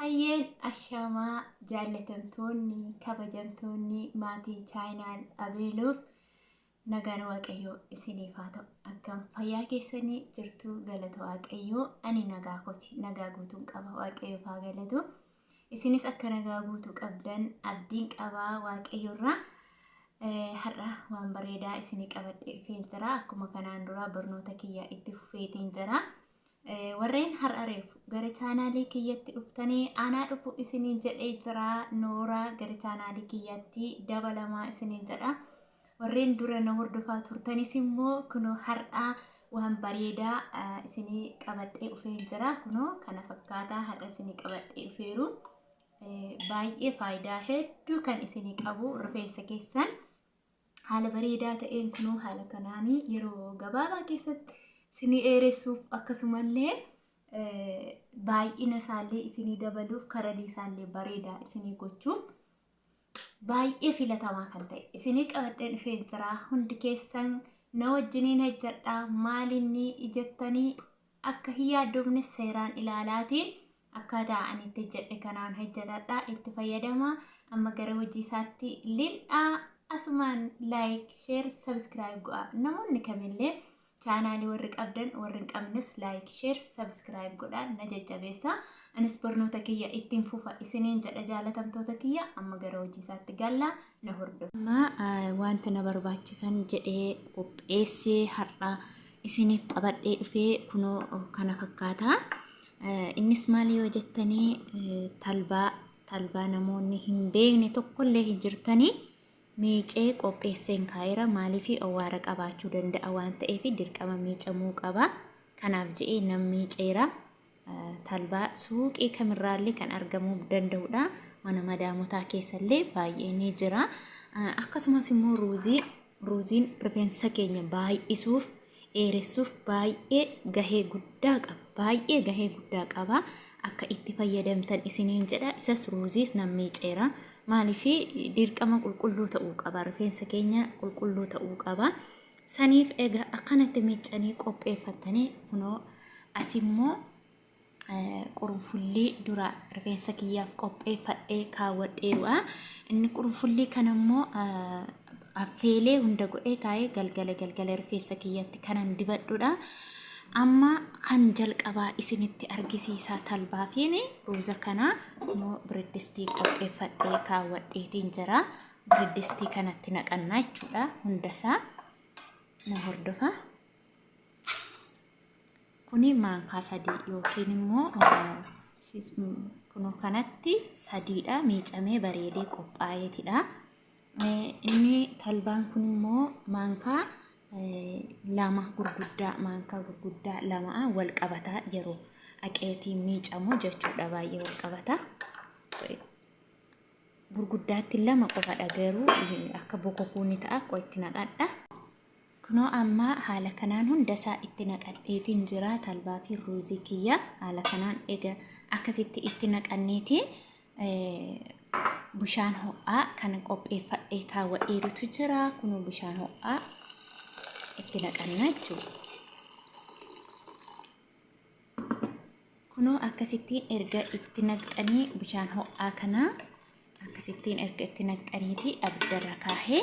Hayyeen ashamaa jaallatamtoonni kabajamtoonni maatii chaayinaan abeeluuf nagaan waaqayyoo isiniif haa ta'u. Akkam fayyaa keessanii jirtu galata waaqayyoo. Ani nagaa kooti, nagaa guutuun qaba, waaqayyoof haa galatu. Isinis akka nagaa guutuu qabdan abdiin qabaa waaqayyoorraa. Har'a waan bareedaa isinii qabadhee dhufeen jira. Akkuma kanaan dura barnoota kiyya itti fufeetiin jira. Warreen har'areef gara chaanaalii kiyyatti dhuftanii aanaa dhufu isiniin jedhee jira. Noora gara chaanaalii kiyyatti dabalamaa isiniin jedha. Warreen dura na hordofaa turtanis immoo kunoo har'a waan bareedaa isinii qabadhee dhufeen jira. Kunoo kana fakkaataa har'a isinii qabadhee dhufeeru. Baay'ee faayidaa hedduu kan isinii qabu rifeensa keessan haala bareedaa ta'een kunoo haala kanaanii yeroo gabaabaa keessatti isinii dheeressuuf akkasumallee baay'ina isaallee isinii dabaluuf karadii isaallee bareedaa isinii gochuuf baay'ee filatamaa kan ta'e isinii qabadhee dhufeen jira. Hundi keessan na wajjiniin hojjedhaa. Maalinni ijattanii akka hin yaaddoofne seeraan ilaalaatiin akkaataa ani itti hojjedhe kanaan hojjedhadhaa, itti fayyadamaa. Amma gara hojii isaatti lindhaa. Asumaan like, share, subscribe godhaa. Namoonni kamillee chaanaalii warri qabdan warri hin qabnes like, share, subscribe godhaan na jajjabeessa. Anis barnoota kiyya ittiin fufa isiniin jedha jaalatamtoota kiyya. Amma gara hojii isaatti galla na hordofu. Amma wanta na barbaachisan jedhee qopheessee har'a isiniif qabadhee dhufee kunoo kana fakkaata. Innis maali yoo jettanii talbaa namoonni hin beekne tokkollee hin jirtanii miicee qopheesseen kaayira. Maaliif owwaara qabaachuu danda'a waan ta'eef dirqama miicamuu qaba. Kanaaf je'ee nam miiceera. Talbaa suuqii kamirraallee kan argamuu danda'udha. Mana madaamotaa keessallee baay'ee ni jira. Akkasumas immoo ruuziin rifeensa keenya baay'isuuf dheeressuuf baay'ee gahee guddaa qaba. Baay'ee gahee guddaa qaba. Akka itti fayyadamtan isiniin jedha. Isas ruuziis nam miiceera. Maaliif dirqama qulqulluu ta'uu qaba. Rifeensa keenya qulqulluu ta'uu qaba. Saniif egaa akkanatti miicanii qopheeffatanii kunoo asimmoo qurunfullii dura rifeensa kiyyaaf qopheeffadhee kaawwadheeru'a. Inni qurunfullii kanammoo affeelee hunda godhee kaa'ee galgala rifeensa kiyyatti kanan dibadhudha. Amma kan jalqabaa isinitti argisiisaa talbaafiin ruuza kana immoo bireeddistii qopheeffadhee kaawwadheetiin jira. Bireeddistii kanatti naqannaa jechuudha. Hundasaa na hordofa. Kuni maankaa 3 yookiin immoo kunoo kanatti 3dha. Miicamee bareedee qophaa'eetidha. Inni talbaan kun immoo maankaa maankaa gurguddaa lama wal qabataa yeroo aqeetiin miicamu jechuudha. Baay'ee wal qabataa. Gurguddaatti 2 qofadha garuu akka bokokuuni ta'a. Akkoo itti naqadha. Kunoo amma haala kanaan hundasaa itti naqadheetiin jira. Talbaa fi ruuzii kiyya haala kanaan egaa akkasitti itti naqanneeti bishaan ho'aa kan qopheeffadhee kaawwadheerutu jira. Kunoo bishaan ho'aa itti naqannaa jechuudha. Kunoo akkasittiin erga itti naqxanii bishaan ho'aa kana akkasittiin erga itti naqxaniiti abiddarra kaahee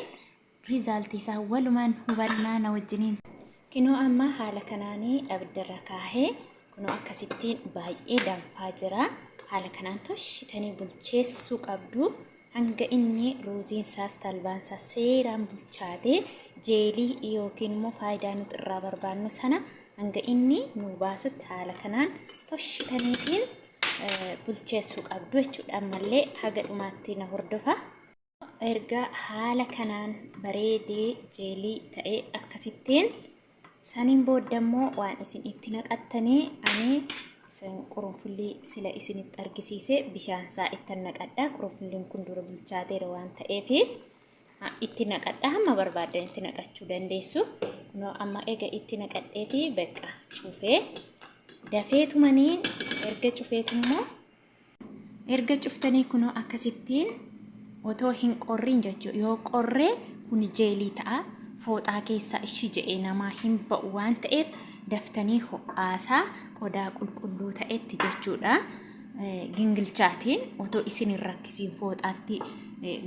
riizaaltii isaa walumaan hubannaa na wajjiniin. Kunoo amma haala kanaanii abiddarra kaahee kunoo akkasittiin baay'ee danfaa jira. Haala kanaan toshitanii bulcheessuu qabdu. Hanga inni ruuziin isaas talbaan isaas seeraan bulchaatee jeelii yookiin immoo faayidaa nuti irraa barbaannu sana hanga inni nu baasutti haala kanaan toshitaniitiin bulcheessuu qabdu jechuudha. Ammallee haga dhumaatti na hordofa. Erga haala kanaan bareedee jeelii ta'ee akkasittiin saniin boodammoo waan isin itti naqattanii ani qurunfullii sila isinitti argisiise bishaan isaa itti naqadha. Qurunfulliin kun dura bilchaateera waan ta'eef itti naqadha. Hamma barbaadan itti naqachuu dandeessu. Kunoo amma egaa itti naqadheeti beeqa cufee dafeetumanii erga cuftanii kunoo akkasittiin otoo hin qorriin jechuudha. Yoo qorree kun jeelii ta'a. Fooxaa keessa ishii je'ee namaa hin ba'u waan ta'eef daftanii ho'aasaa qodaa qulqulluu ta'etti jechuudha. gingilchaatiin otoo isin hin rakkisiin fooxaatti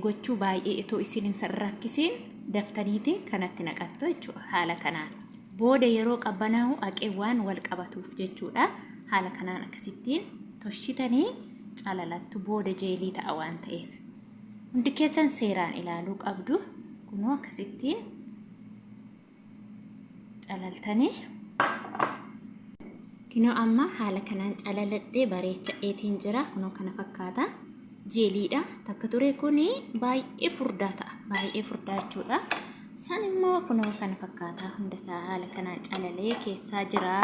gochuu baay'ee otoo isin hin rakkisiin daftaniitiin kanatti naqattu jechuudha. Haala kanaan booda yeroo qabbanaa'u aqee waan wal qabatuuf jechuudha. Haala kanaan akkasittiin toshitanii calalattu booda jeelii ta'a waan ta'eef. Hundi keessan seeraan ilaaluu qabdu. Kunoo akkasittiin calaltanii. Kunoo amma haala kanaan calaladhee bareecha'eetiin jira. Kunoo kana fakkaata. Jeeliidha. Takka ture kuni baay'ee furdaa ta'a. Baay'ee furdaa jechuudha. San immoo kunoo kana fakkaata. Hundasaa haala kanaan calalee keessaa jira.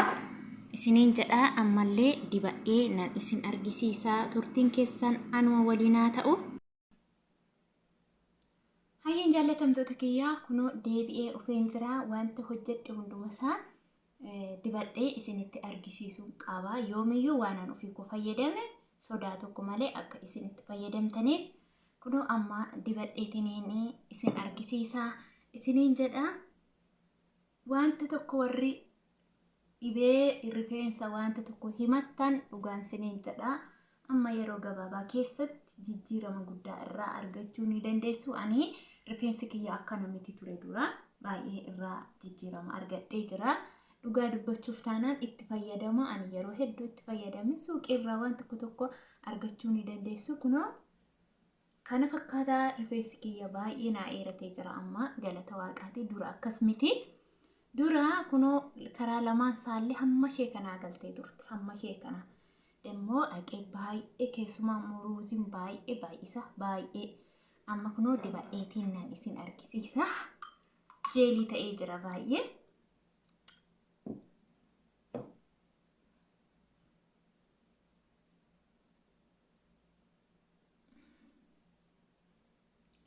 Isiniin jedhaa ammallee diba'ee nan isin argisiisaa. Turtiin keessan anuma waliinaa ta'u. Hayyeen jaallatamtoota kiyyaa kunoo deebi'ee dhufeen jira. Wanta hojjedhe hundumasaa dibadhee isinitti argisiisuu qaba. Yoomiyyuu waan an ofii koo fayyadame sodaa tokko malee akka isinitti fayyadamtaniif kunoo amma dibadheetiniin isin argisiisaa. Isiniin jedhaa wanta tokko warri dhibee rifeensa wanta tokko himattan dhugaan isiniin jedhaa amma yeroo gabaabaa keessatti jijjiirama guddaa irraa argachuu ni dandeessu. Ani rifeensi kiyya akkana miti ture dura baay'ee irraa jijjiirama argadhee jira. Dhugaa dubbachuuf taanaan itti fayyadama. Ani yeroo hedduu itti fayyadame suuqii irraa waan tokko argachuu ni dandeessu. Kunoo kana fakkaataa rifeensi kiyya baay'ee naa eeratee jira amma galata waaqaatii. Dura akkas miti. Dura kunoo karaa lamaan saallee hamma ishee kanaa galtee turte. Hamma ishee kanaa. Demmoo dhaqee baay'ee keessumaa muruuziin baay'ee baay'isa baay'ee. Amma kunoo diba'eetiin nan isin argisiisa. Jeelii ta'ee jira baay'ee.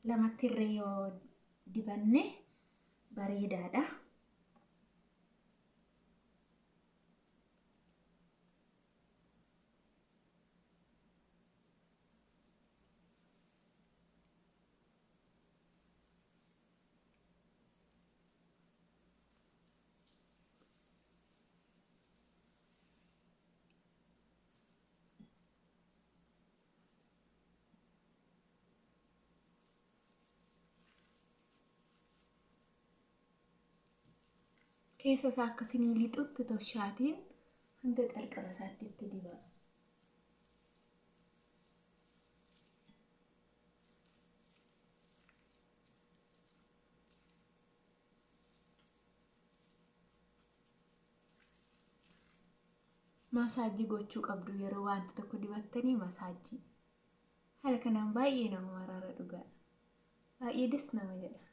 Lamatti irree yoo dibanne bareedaadha. Keessa isaa akkasiin lixutti toshaatiin hanga qarqara isaatti itti dibaa. Masaajii gochuu qabdu yeroo wanta tokko dibattanii masaajii. Haala kanaan baay'ee nama maraara dhugaa. Baay'ee des nama jedha.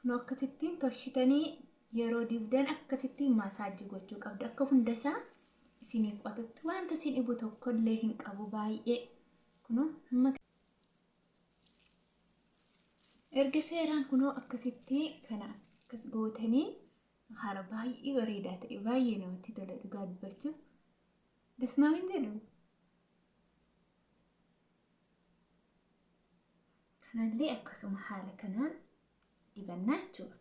Kunoo akkasittiin toshitanii yeroo dibdan akkasittiin masaajii gochuu qabdu. Akka hundasaa isinii qotutti wanta isin dhibu tokkollee hin qabu baay'ee. Kunoo amma erga seeraan kunoo akkasitti kana akkas gootanii haala baay'ee bareedaa ta'e baay'ee namatti tola dhugaa dubbachuuf. Dasnaa hin jedhu. Kanallee akkasuma haala kanaan dibannaa jechuudha.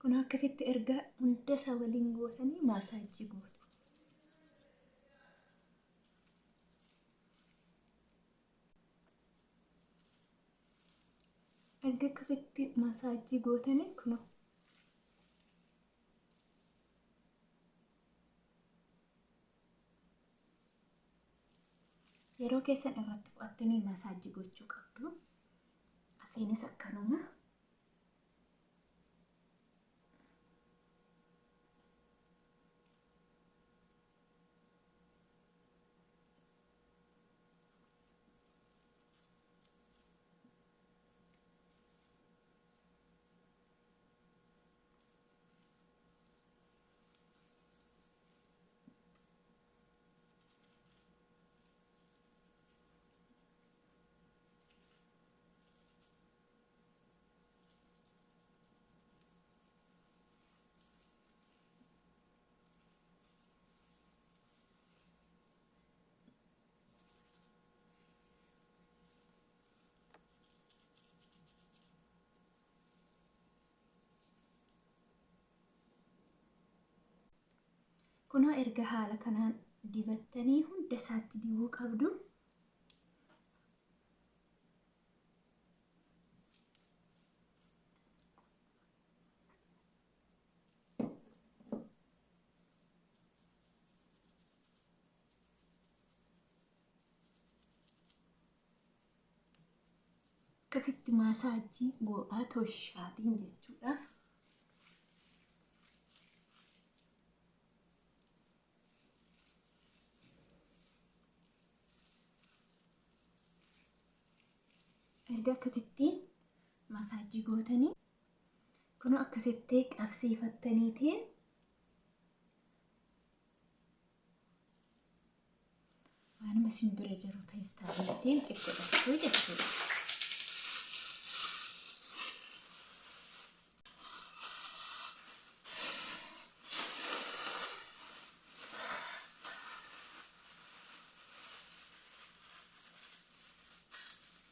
Kunoo akkasitti erga hundasaa waliin gootanii masaajii gootu. Erga akkasitti masaajii gootanii kunoo yeroo keessan irratti qo'attanii masaajii gochuu qabdu. asiinis akkanuma. Kunoo erga haala kanaan dibattanii hunda isaatti dibuu qabdu. Akkasitti maasaajii go'aa toshaatiin jechuudha. Erga akkasitti maasaajii gootanii kunoo akkasitti qabsiifattaniitiin waanuma simbira jiru peestaaliitiin xiqqoodhachuu jechuudha.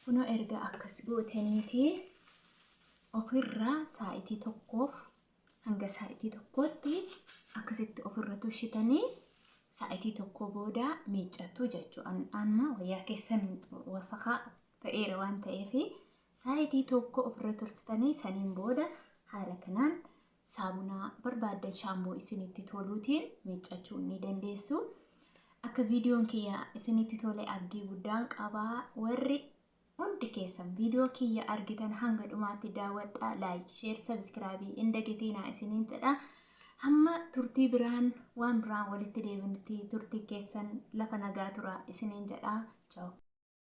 Kunoo erga akkas gootaniitii ofirraa saayitii tokkoof hanga saayitii tokkootti akkasitti ofirra tushitanii saayitii tokko booda miiccattu jechuudha. Amma wayyaa keessaniin wasakaa ta'eera waan ta'eef saayitii tokko ofirra tursitanii saniin booda haala kanaan saabunaa barbaadan shaampoo isinitti toluutiin miiccachuu ni dandeessu. Akka viidiyoon kiyya isinitti tole abdii guddaan qabaa. Warri hundi keessan viidiyoo kiyya argitan hanga dhumaatti daawwadhaa, laayik, sheer, sabskiraabii hin dagatinaa isiniin jedha. Hamma turtii biraan waan biraan walitti deebinutti turtii keessan lafa nagaa turaa isiniin jedha. Ciao.